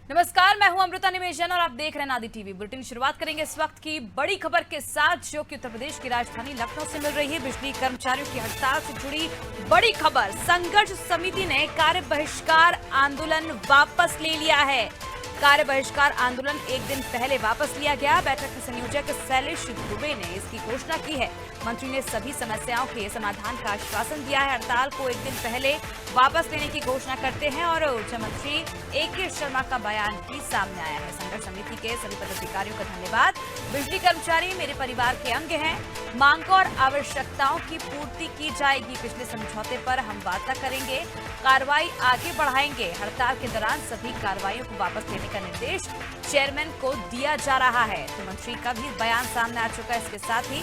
नमस्कार, मैं हूं अमृता निमेशन और आप देख रहे हैं नादी टीवी बुलेटिन। शुरुआत करेंगे इस वक्त की बड़ी खबर के साथ, जो कि उत्तर प्रदेश की राजधानी लखनऊ से मिल रही है। बिजली कर्मचारियों की हड़ताल से जुड़ी बड़ी खबर। संघर्ष समिति ने कार्य बहिष्कार आंदोलन वापस ले लिया है। कार्य बहिष्कार आंदोलन एक दिन पहले वापस लिया गया। बैठक में संयोजक शैलेश दुबे ने इसकी घोषणा की है। मंत्री ने सभी समस्याओं के समाधान का आश्वासन दिया है। हड़ताल को एक दिन पहले वापस लेने की घोषणा करते हैं और ऊर्जा मंत्री ए.के. शर्मा का बयान भी सामने आया है। संघर्ष समिति के सभी पदाधिकारियों का धन्यवाद। बिजली कर्मचारी मेरे परिवार के अंग हैं। मांगों और आवश्यकताओं की पूर्ति की जाएगी। पिछले समझौते पर हम वार्ता करेंगे, कार्रवाई आगे बढ़ाएंगे। हड़ताल के दौरान सभी कार्रवाइयों को वापस लेने का निर्देश चेयरमैन को दिया जा रहा है। तो मंत्री का भी बयान सामने आ चुका है। इसके साथ ही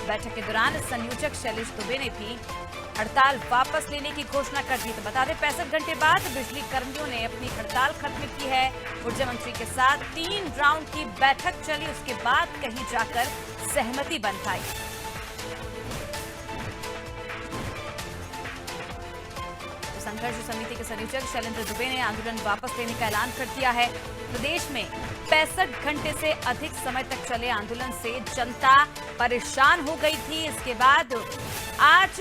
बैठक के दौरान संयोजक शैलेश दुबे ने भी हड़ताल वापस लेने की घोषणा कर दी। तो बता दें, 65 घंटे बाद बिजली कर्मियों ने अपनी हड़ताल खत्म की है। ऊर्जा मंत्री के साथ 3 राउंड की बैठक चली, उसके बाद कहीं जाकर सहमति बन पाई। तो संघर्ष समिति के संयोजक शैलेंद्र दुबे ने आंदोलन वापस लेने का ऐलान कर दिया है। प्रदेश में 65 घंटे से अधिक समय तक चले आंदोलन से जनता परेशान हो गई थी। इसके बाद आज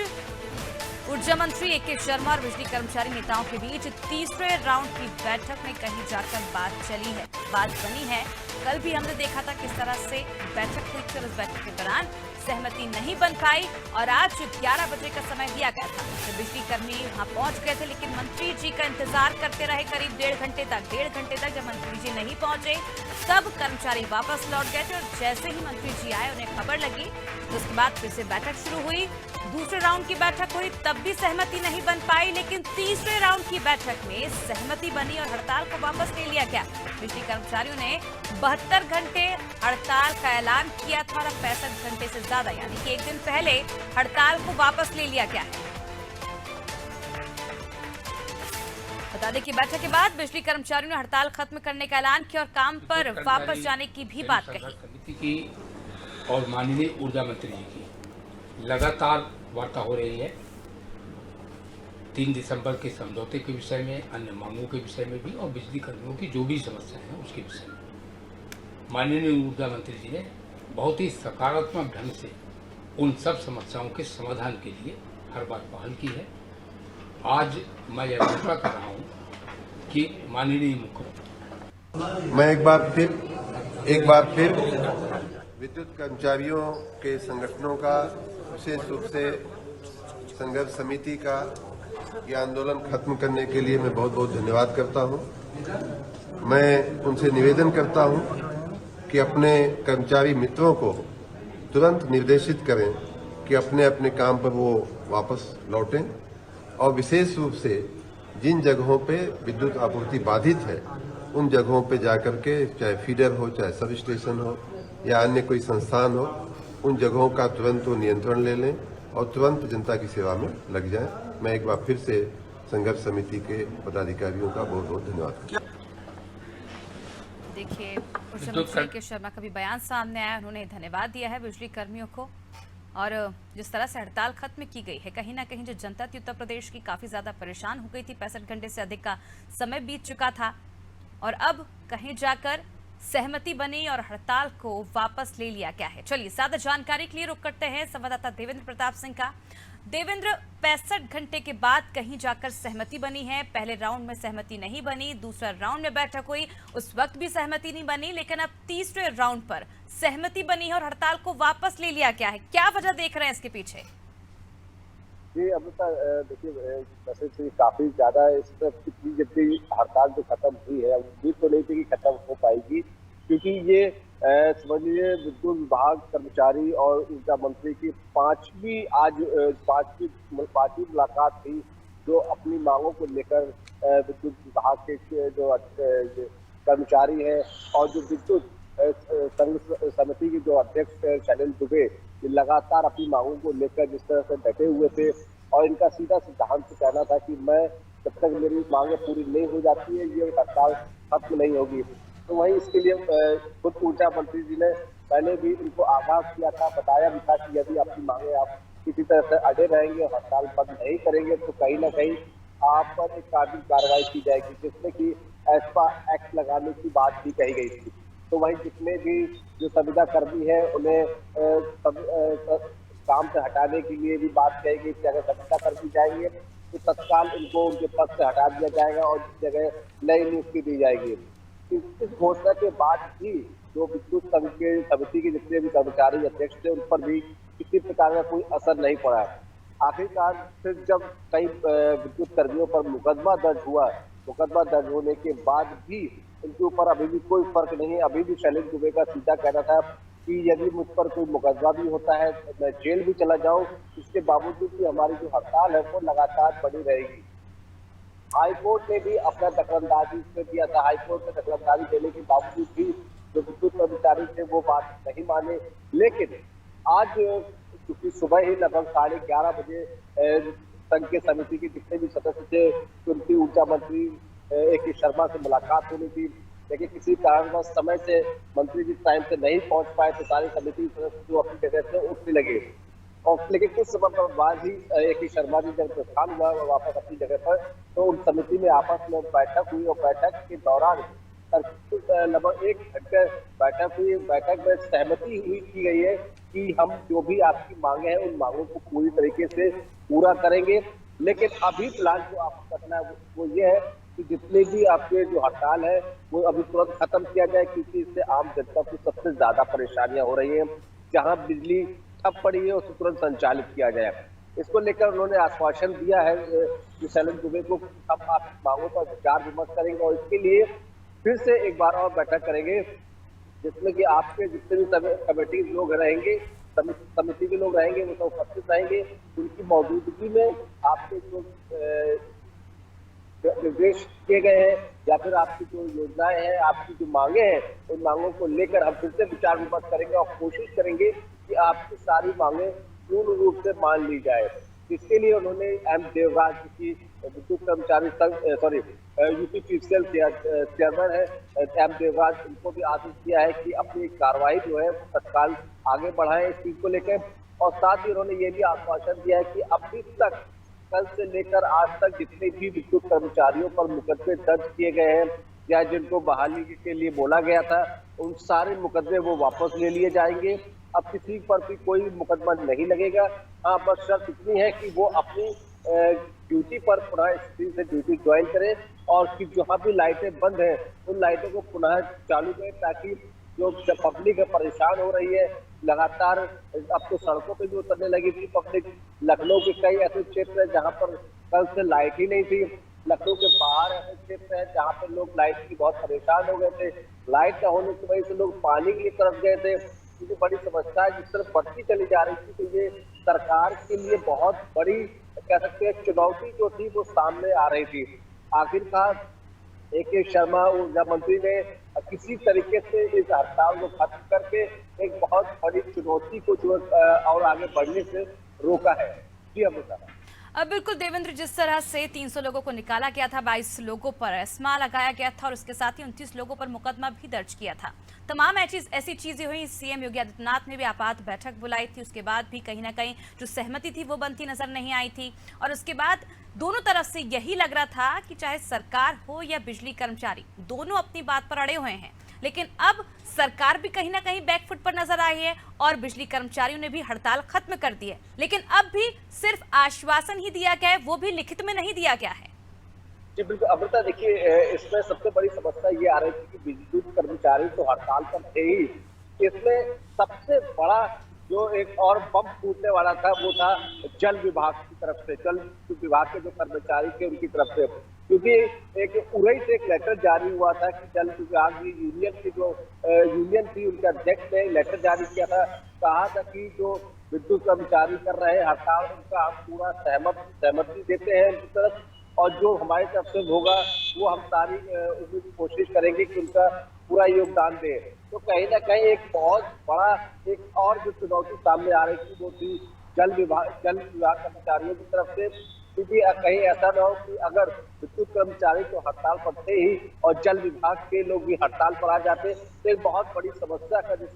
ऊर्जा मंत्री ए.के. शर्मा और बिजली कर्मचारी नेताओं के बीच तीसरे राउंड की बैठक में कहीं जाकर बात बनी है। कल भी हमने देखा था किस तरह से बैठक हुई थी और उस बैठक के दौरान सहमति नहीं बन पाई और आज 11 बजे का समय दिया गया था। तो बिजली कर्मी वहां पहुंच गए थे, लेकिन मंत्री जी का इंतजार करते रहे करीब 1.5 घंटे तक। जब मंत्री जी नहीं पहुंचे तब कर्मचारी वापस लौट गए थे और जैसे ही मंत्री जी आए, उन्हें खबर लगी, तो उसके बाद फिर से बैठक शुरू हुई। दूसरे राउंड की बैठक हुई, तब भी सहमति नहीं बन पाई, लेकिन तीसरे राउंड की बैठक में सहमति बनी और हड़ताल को वापस ले लिया गया। बिजली कर्मचारियों ने 72 घंटे हड़ताल का ऐलान किया था और 65 घंटे से ज्यादा, यानी कि एक दिन पहले हड़ताल को वापस ले लिया गया है। बता दें कि बैठक के बाद बिजली कर्मचारियों ने हड़ताल खत्म करने का ऐलान किया और काम पर वापस जाने की भी बात कही। समिति की और माननीय ऊर्जा मंत्री जी की लगातार वार्ता हो रही है। 3 दिसंबर के समझौते के विषय में, अन्य मांगों के विषय में भी और बिजली कर्मियों की जो भी समस्याएं हैं उसके विषय में माननीय ऊर्जा मंत्री जी ने बहुत ही सकारात्मक ढंग से उन सब समस्याओं के समाधान के लिए हर बार पहल की है। आज मैं यह घोषणा कर रहा हूँ कि माननीय मुख्यमंत्री, मैं एक बार फिर विद्युत कर्मचारियों के संगठनों का, विशेष रूप से संघर्ष समिति का ये आंदोलन खत्म करने के लिए मैं बहुत बहुत धन्यवाद करता हूं। मैं उनसे निवेदन करता हूं कि अपने कर्मचारी मित्रों को तुरंत निर्देशित करें कि अपने अपने काम पर वो वापस लौटें और विशेष रूप से जिन जगहों पे विद्युत आपूर्ति बाधित है उन जगहों पे जाकर के, चाहे फीडर हो, चाहे सब स्टेशन हो या अन्य कोई संस्थान हो, उन जगहों का तुरंत वो नियंत्रण ले लें और तुरंत जनता की सेवा में लग जाएं। मैं एक बार फिर से संघर्ष समिति के पदाधिकारियों का बहुत बहुत धन्यवाद करता हूं। देखिए, ऊर्जा मंत्री ए.के. शर्मा का भी बयान सामने आया। उन्होंने धन्यवाद दिया है बिजली कर्मियों को और जिस तरह से हड़ताल खत्म की गई है, कहीं ना कहीं जो जनता थी उत्तर प्रदेश की काफी ज्यादा परेशान हो गई थी। 65 घंटे से अधिक का समय बीत चुका था और अब कहीं जाकर सहमति बनी और हड़ताल को वापस ले लिया गया है। चलिए, ज्यादा जानकारी के लिए रुक करते हैं संवाददाता देवेंद्र प्रताप सिंह का। देवेंद्र, 65 घंटे के बाद कहीं जाकर सहमति बनी है। पहले राउंड में सहमति नहीं बनी, दूसरा राउंड में बैठक हुई, उस वक्त भी सहमति नहीं बनी, लेकिन अब तीसरे राउंड पर सहमति बनी है और हड़ताल को वापस ले लिया गया है। क्या वजह देख रहे हैं इसके पीछे? जी अमृता, देखिए वैसे से काफी ज्यादा इस तरह जबकि हड़ताल जो खत्म हुई है, उम्मीद तो नहीं थी कि खत्म हो पाएगी, क्योंकि ये समझिए विद्युत विभाग कर्मचारी और ऊर्जा मंत्री की पांचवी मुलाकात थी, जो अपनी मांगों को लेकर विद्युत विभाग के जो कर्मचारी हैं और जो विद्युत संघ समिति के जो अध्यक्ष शैलेश दुबे लगातार अपनी मांगों को लेकर जिस तरह से डटे हुए थे और इनका सीधा सिद्धांत कहना था कि मैं जब तक मेरी मांगें पूरी नहीं हो जाती है, ये हड़ताल खत्म नहीं होगी। तो वहीं इसके लिए खुद ऊर्जा मंत्री जी ने पहले भी इनको आगाह किया था, बताया भी था कि यदि आपकी मांगे आप किसी तरह से अड़े रहेंगे, हड़ताल बंद नहीं करेंगे तो कहीं ना कहीं आप पर एक कानूनी कार्रवाई की जाएगी, जिसमें कि एस्पा एक्ट लगाने की बात भी कही गई थी। तो वहीं जितने भी जो संविदा कर्मी है उन्हें काम से हटाने के लिए भी बात कही गई कि अगर संविदा कर्मी जाएंगे तो तत्काल उनको उनके पद से हटा दिया जाएगा और उस जगह नई नियुक्ति दी जाएगी। इस घोषणा के बाद भी जो विद्युत समिति के जितने भी कर्मचारी अध्यक्ष थे उन पर भी किसी प्रकार का कोई असर नहीं पड़ा। आखिरकार फिर जब कई विद्युत कर्मियों पर मुकदमा दर्ज हुआ, मुकदमा दर्ज होने के बाद भी उनके ऊपर अभी भी कोई फर्क नहीं है। अभी भी शैलेंद्र दुबे का सीधा कहना था कि यदि मुझ पर कोई मुकदमा भी होता है तो मैं जेल भी चला जाऊं, इसके बावजूद भी हमारी जो हड़ताल है वो लगातार बनी रहेगी। हाईकोर्ट ने भी अपना दखलंदाजी इसमें दिया था। हाईकोर्ट ने दखलंदाजी देने के बावजूद भी जो विद्युत कर्मचारी थे वो बात नहीं माने। लेकिन आज क्योंकि सुबह ही लगभग 11:30 बजे संघ के समिति के जितने भी सदस्य थे उनकी ऊर्जा मंत्री A.K. शर्मा से मुलाकात होनी थी, लेकिन किसी कारणवश समय से मंत्री जी टाइम से नहीं पहुंच पाए तो सारी समिति सदस्य जो अपनी जगह से उठने लगे। और लेकिन कुछ समय बाद ही A.K. शर्मा जी जब प्रस्थान हुआ वापस अपनी जगह पर, तो उन समिति में आपस में बैठक हुई और बैठक के दौरान लगभग 1 घंटे बैठक हुई। बैठक में सहमति हुई की गई है कि हम जो भी आपकी मांगे हैं उन मांगों को पूरी तरीके से पूरा करेंगे। लेकिन अभी फिलहाल जो आपको करना है वो ये है कि जितने भी आपके जो हड़ताल है वो अभी तुरंत खत्म किया जाए, क्योंकि इससे आम जनता को सबसे ज्यादा परेशानियां हो रही हैं। जहां बिजली ठप पड़ी है उसे तुरंत संचालित किया जाए। इसको लेकर उन्होंने आश्वासन दिया है कि शैलेंद्र दुबे को अब आप मांगों पर विचार विमर्श करेंगे और इसके लिए फिर से एक बार और बैठक करेंगे, जिसमें कि आपके जितने भी कमेटी लोग रहेंगे, समिति के लोग रहेंगे, वो सब उपस्थित रहेंगे। उनकी मौजूदगी में आपके जो निर्देश किए गए हैं या फिर आपकी जो योजनाएं हैं, आपकी जो मांगे हैं, उन मांगों को लेकर हम फिर से विचार विमर्श करेंगे और कोशिश करेंगे कि आपकी सारी मांगे पूर्ण रूप से मान ली जाए। इसके लिए उन्होंने एम देवराज की विद्युत कर्मचारी संघ यूपी पीसीएल चेयरमैन है एम देवराज, उनको भी आदेश दिया है कि अपनी कार्रवाई जो है तत्काल आगे बढ़ाएं इस चीज को लेकर। और साथ ही उन्होंने ये भी आश्वासन दिया है कि अभी तक कल से लेकर आज तक जितने भी विद्युत कर्मचारियों पर मुकदमे दर्ज किए गए हैं या जिनको बहाली के लिए बोला गया था, उन सारे मुकदमे वो वापस ले लिए जाएंगे। अब किसी पर भी कोई मुकदमा नहीं लगेगा। हाँ, बस शर्त इतनी है कि वो अपनी ड्यूटी पर पुनः स्थिति से ड्यूटी ज्वाइन करें और कि जहाँ भी लाइटें बंद हैं उन लाइटों को पुनः चालू करें, ताकि जो पब्लिक है परेशान हो रही है लगातार। अब तो सड़कों पे भी उतरने लगी थी पब्लिक। लखनऊ के कई ऐसे क्षेत्र हैं जहाँ पर कल से लाइट ही नहीं थी। लखनऊ के बाहर ऐसे क्षेत्र है जहाँ पर लोग लाइट की बहुत परेशान हो गए थे। लाइट न होने की वजह से लोग पानी की तरफ गए थे, क्योंकि बड़ी समस्या जिस तरफ बढ़ती चली जा रही थी। तो ये सरकार के लिए बहुत बड़ी कह सकते हैं चुनौती जो थी वो सामने आ रही थी। आखिरकार A.K. शर्मा ऊर्जा मंत्री ने किसी तरीके से इस हड़ताल को खत्म करके एक बहुत बड़ी चुनौती को जो और आगे बढ़ने से रोका है। जी अमृता। अब बिल्कुल देवेंद्र, जिस तरह से 300 लोगों को निकाला गया था, 22 लोगों पर एस्मा लगाया गया था और उसके साथ ही 29 लोगों पर मुकदमा भी दर्ज किया था। तमाम ऐसी चीजें हुई। सीएम योगी आदित्यनाथ ने भी आपात बैठक बुलाई थी, उसके बाद भी कहीं ना कहीं जो सहमति थी वो बनती नजर नहीं आई थी। और उसके बाद दोनों तरफ से यही लग रहा था कि चाहे सरकार हो या बिजली कर्मचारी, दोनों अपनी बात पर अड़े हुए हैं। लेकिन अब सरकार भी कहीं ना कहीं बैकफुट पर नजर आई है और बिजली कर्मचारियों ने भी हड़ताल खत्म कर दी है। लेकिन अब भी सिर्फ आश्वासन ही दिया गया है, वो भी लिखित में नहीं दिया गया है। जी बिल्कुल अमृता, देखिए इसमें सबसे बड़ी समस्या ये आ रही थी कि विद्युत कर्मचारी तो हड़ताल पर थे ही। इसमें सबसे बड़ा जो एक और बम फूटने वाला था वो था जल विभाग की तरफ से, जल विभाग के जो कर्मचारी थे उनकी तरफ से। क्योंकि एक उड़ई से एक लेटर जारी हुआ था कि जल विभाग की यूनियन की जो यूनियन थी उनके अध्यक्ष ने लेटर जारी किया था, कहा था कि जो विद्युत कर्मचारी कर रहे हैं हड़ताल उनका हम पूरा सहमति देते हैं उनकी तरफ, और जो हमारी तरफ से होगा वो हम सारी कोशिश करेंगे कि उनका पूरा योगदान दें। तो कहीं ना कहीं एक बहुत बड़ा एक और जो चुनौती सामने आ रही थी वो थी जल विभाग कर्मचारियों की तरफ से। क्योंकि कहीं ऐसा न हो कि अगर विद्युत कर्मचारी तो हड़ताल पर थे ही और जल विभाग के लोग भी हड़ताल पर आ जाते तो एक बहुत बड़ी समस्या का जो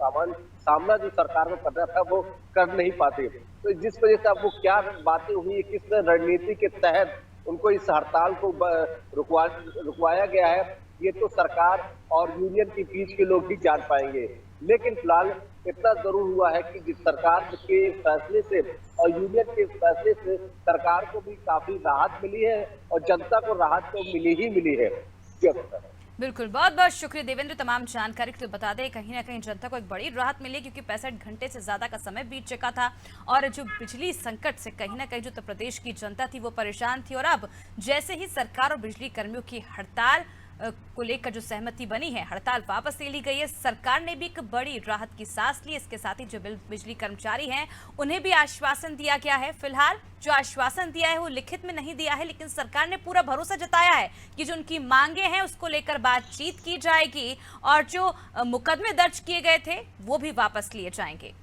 सामना जो सरकार को करना था वो कर नहीं पाते। तो जिस वजह से अब वो क्या बातें हुई, किस रणनीति के तहत उनको इस हड़ताल को रुकवाया गया है, ये तो सरकार और यूनियन के बीच के लोग ही जान पाएंगे। लेकिन फिलहाल इतना जरूर हुआ है कि सरकार के फैसले से और यूनियन के फैसले से सरकार को भी काफी राहत मिली है और जनता को राहत तो मिली ही मिली है। बिल्कुल, बहुत बहुत शुक्रिया देवेंद्र तमाम जानकारी के लिए। बता दें कहीं ना कहीं जनता को एक बड़ी राहत मिली, क्योंकि 65 घंटे से ज्यादा का समय बीत चुका था और जो बिजली संकट से कहीं ना कहीं जो उत्तर प्रदेश की जनता थी वो परेशान थी। और अब जैसे ही सरकार और बिजली कर्मियों की हड़ताल को लेकर जो सहमति बनी है, हड़ताल वापस ले ली गई है, सरकार ने भी एक बड़ी राहत की सांस ली। इसके साथ ही जो बिजली कर्मचारी हैं उन्हें भी आश्वासन दिया गया है। फिलहाल जो आश्वासन दिया है वो लिखित में नहीं दिया है, लेकिन सरकार ने पूरा भरोसा जताया है कि जो उनकी मांगे हैं उसको लेकर बातचीत की जाएगी और जो मुकदमे दर्ज किए गए थे वो भी वापस लिए जाएंगे।